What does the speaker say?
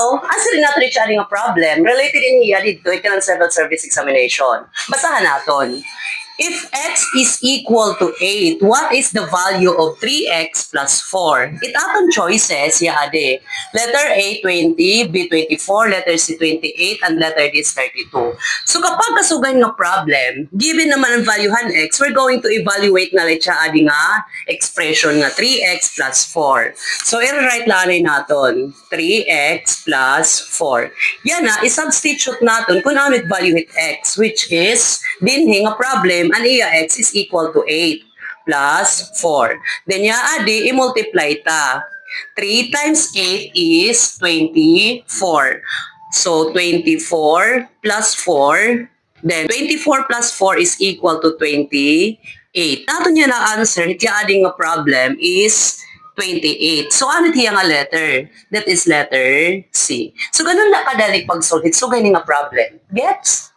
now, answering natin siya nga problem related in here dito ito ng civil service examination. Basahan natin. If x is equal to 8, what is the value of 3x plus 4? It aton choices, ade. Letter A, 20, B, 24, letter C, 28, and letter D is 32. So kapag kasugan ng problem, given naman ang valuehan x, we're going to evaluate na lang siya adi nga expression nga 3x plus 4. So i-write lang natin 3x plus 4. Yan na, i-substitute natin kung ano value it x, which is dinhi nga problem ang iya x is equal to 8 plus 4. Then ya adi, i-multiply ta. 3 times 8 is 24. So 24 plus 4, then 24 plus 4 is equal to 28. Nato niya na answer, itiya ading nga problem is 28. So ano tiya nga letter? That is letter C. So ganun na kadali pag-solve. So ganun nga problem. Gets?